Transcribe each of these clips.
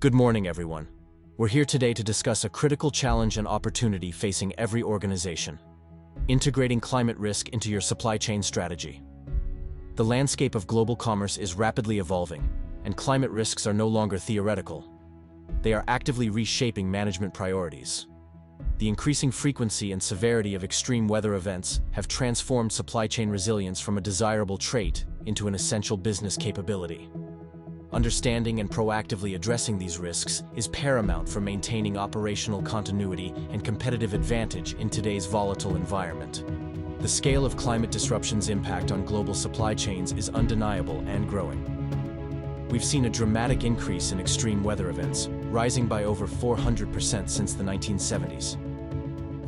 Good morning, everyone. We're here today to discuss a critical challenge and opportunity facing every organization: integrating climate risk into your supply chain strategy. The landscape of global commerce is rapidly evolving, and climate risks are no longer theoretical. They are actively reshaping management priorities. The increasing frequency and severity of extreme weather events have transformed supply chain resilience from a desirable trait into an essential business capability. Understanding and proactively addressing these risks is paramount for maintaining operational continuity and competitive advantage in today's volatile environment. The scale of climate disruption's impact on global supply chains is undeniable and growing. We've seen a dramatic increase in extreme weather events, rising by over 400% since the 1970s.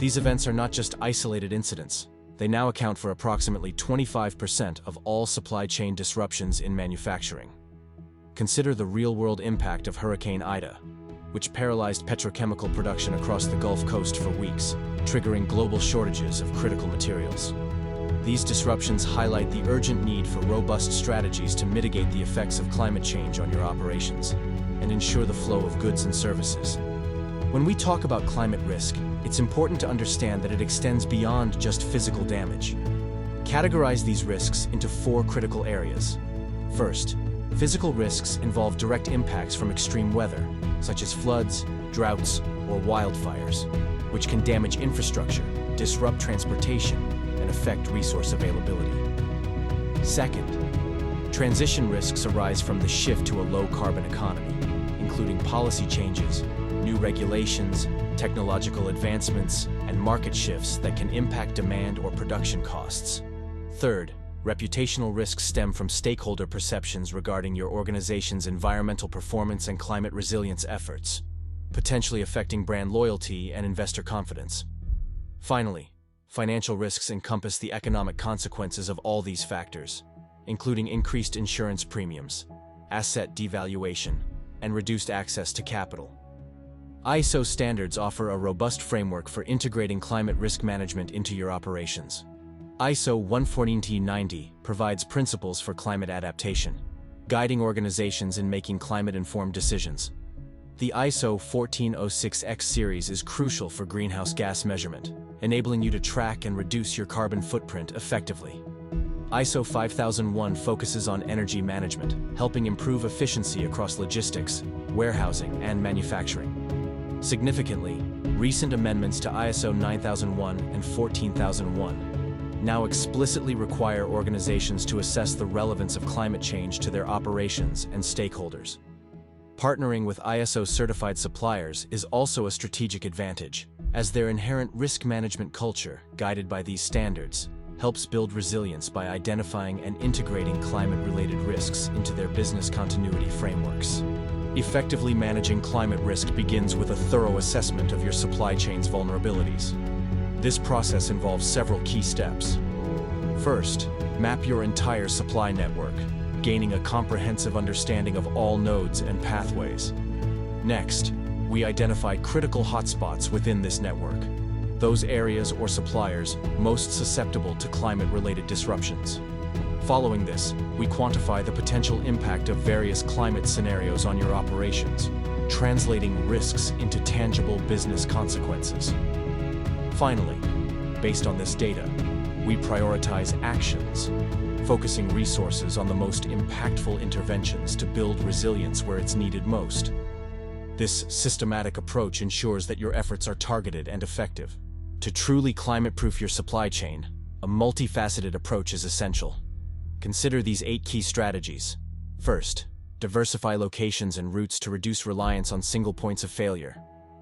These events are not just isolated incidents. They now account for approximately 25% of all supply chain disruptions in manufacturing. Consider the real-world impact of Hurricane Ida, which paralyzed petrochemical production across the Gulf Coast for weeks, triggering global shortages of critical materials. These disruptions highlight the urgent need for robust strategies to mitigate the effects of climate change on your operations and ensure the flow of goods and services. When we talk about climate risk, it's important to understand that it extends beyond just physical damage. Categorize these risks into four critical areas. First, physical risks involve direct impacts from extreme weather, such as floods, droughts, or wildfires, which can damage infrastructure, disrupt transportation, and affect resource availability. Second, transition risks arise from the shift to a low-carbon economy, including policy changes, new regulations, technological advancements, and market shifts that can impact demand or production costs. Third, reputational risks stem from stakeholder perceptions regarding your organization's environmental performance and climate resilience efforts, potentially affecting brand loyalty and investor confidence. Finally, financial risks encompass the economic consequences of all these factors, including increased insurance premiums, asset devaluation, and reduced access to capital. ISO standards offer a robust framework for integrating climate risk management into your operations. ISO 14090 provides principles for climate adaptation, guiding organizations in making climate-informed decisions. The ISO 1406X series is crucial for greenhouse gas measurement, enabling you to track and reduce your carbon footprint effectively. ISO 5001 focuses on energy management, helping improve efficiency across logistics, warehousing, and manufacturing. Significantly, recent amendments to ISO 9001 and 14001 now explicitly require organizations to assess the relevance of climate change to their operations and stakeholders. Partnering with ISO-certified suppliers is also a strategic advantage, as their inherent risk management culture, guided by these standards, helps build resilience by identifying and integrating climate-related risks into their business continuity frameworks. Effectively managing climate risk begins with a thorough assessment of your supply chain's vulnerabilities. This process involves several key steps. First, map your entire supply network, gaining a comprehensive understanding of all nodes and pathways. Next, we identify critical hotspots within this network, those areas or suppliers most susceptible to climate-related disruptions. Following this, we quantify the potential impact of various climate scenarios on your operations, translating risks into tangible business consequences. Finally, based on this data, we prioritize actions, focusing resources on the most impactful interventions to build resilience where it's needed most. This systematic approach ensures that your efforts are targeted and effective. To truly climate-proof your supply chain, a multifaceted approach is essential. Consider these 8 key strategies. First, diversify locations and routes to reduce reliance on single points of failure.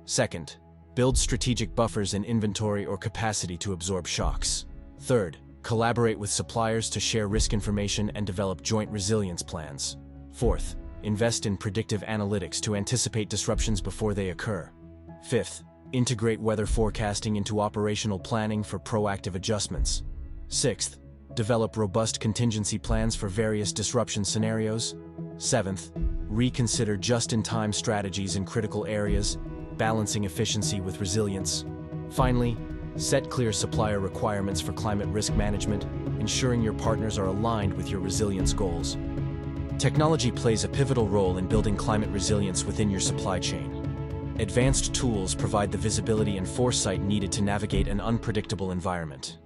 Second, build strategic buffers in inventory or capacity to absorb shocks. Third, collaborate with suppliers to share risk information and develop joint resilience plans. Fourth, invest in predictive analytics to anticipate disruptions before they occur. Fifth, integrate weather forecasting into operational planning for proactive adjustments. Sixth, develop robust contingency plans for various disruption scenarios. Seventh, reconsider just-in-time strategies in critical areas, balancing efficiency with resilience. Finally, set clear supplier requirements for climate risk management, ensuring your partners are aligned with your resilience goals. Technology plays a pivotal role in building climate resilience within your supply chain. Advanced tools provide the visibility and foresight needed to navigate an unpredictable environment.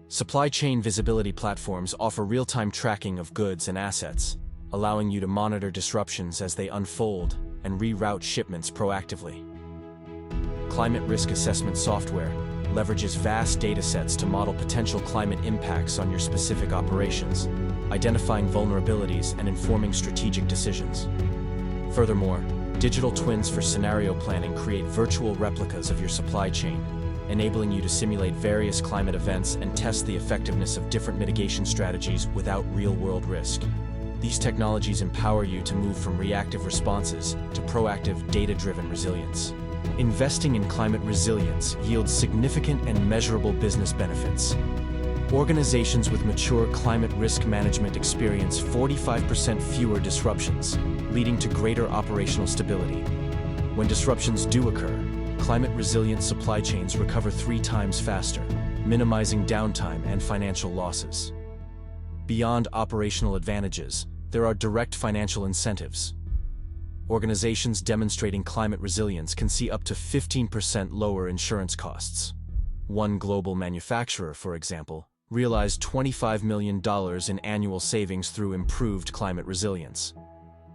Supply chain visibility platforms offer real-time tracking of goods and assets, allowing you to monitor disruptions as they unfold and reroute shipments proactively. Climate risk assessment software leverages vast datasets to model potential climate impacts on your specific operations, identifying vulnerabilities and informing strategic decisions. Furthermore, digital twins for scenario planning create virtual replicas of your supply chain, enabling you to simulate various climate events and test the effectiveness of different mitigation strategies without real-world risk. These technologies empower you to move from reactive responses to proactive, data-driven resilience. Investing in climate resilience yields significant and measurable business benefits. Organizations with mature climate risk management experience 45% fewer disruptions, leading to greater operational stability. When disruptions do occur, climate-resilient supply chains recover 3 times faster, minimizing downtime and financial losses. Beyond operational advantages, there are direct financial incentives. Organizations demonstrating climate resilience can see up to 15% lower insurance costs. One global manufacturer, for example, realized $25 million in annual savings through improved climate resilience.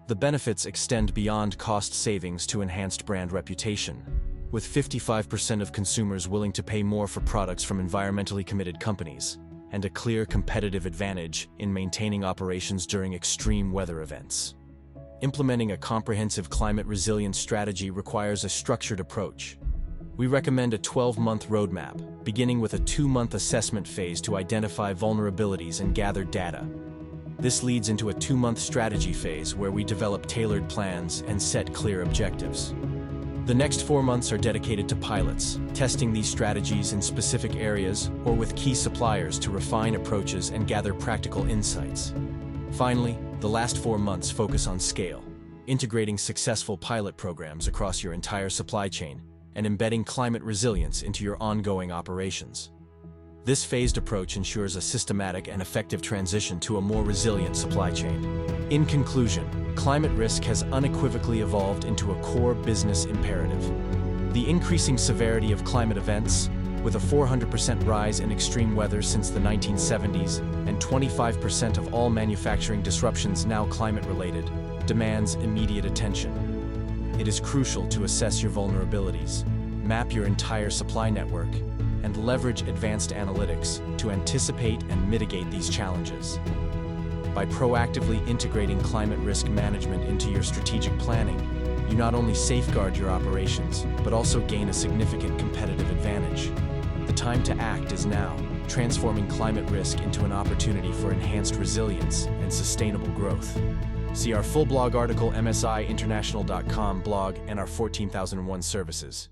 The benefits extend beyond cost savings to enhanced brand reputation, with 55% of consumers willing to pay more for products from environmentally committed companies, and a clear competitive advantage in maintaining operations during extreme weather events. Implementing a comprehensive climate resilience strategy requires a structured approach. We recommend a 12-month roadmap, beginning with a 2-month assessment phase to identify vulnerabilities and gather data. This leads into a 2-month strategy phase where we develop tailored plans and set clear objectives. The next 4 months are dedicated to pilots, testing these strategies in specific areas or with key suppliers to refine approaches and gather practical insights. Finally, the last 4 months focus on scale, integrating successful pilot programs across your entire supply chain and embedding climate resilience into your ongoing operations. This phased approach ensures a systematic and effective transition to a more resilient supply chain. In conclusion, climate risk has unequivocally evolved into a core business imperative. The increasing severity of climate events, with a 400% rise in extreme weather since the 1970s and 25% of all manufacturing disruptions now climate-related, demands immediate attention. It is crucial to assess your vulnerabilities, map your entire supply network, and leverage advanced analytics to anticipate and mitigate these challenges. By proactively integrating climate risk management into your strategic planning, you not only safeguard your operations, but also gain a significant competitive advantage. The time to act is now, transforming climate risk into an opportunity for enhanced resilience and sustainable growth. See our full blog article, msiinternational.com blog, and our 14,001 services.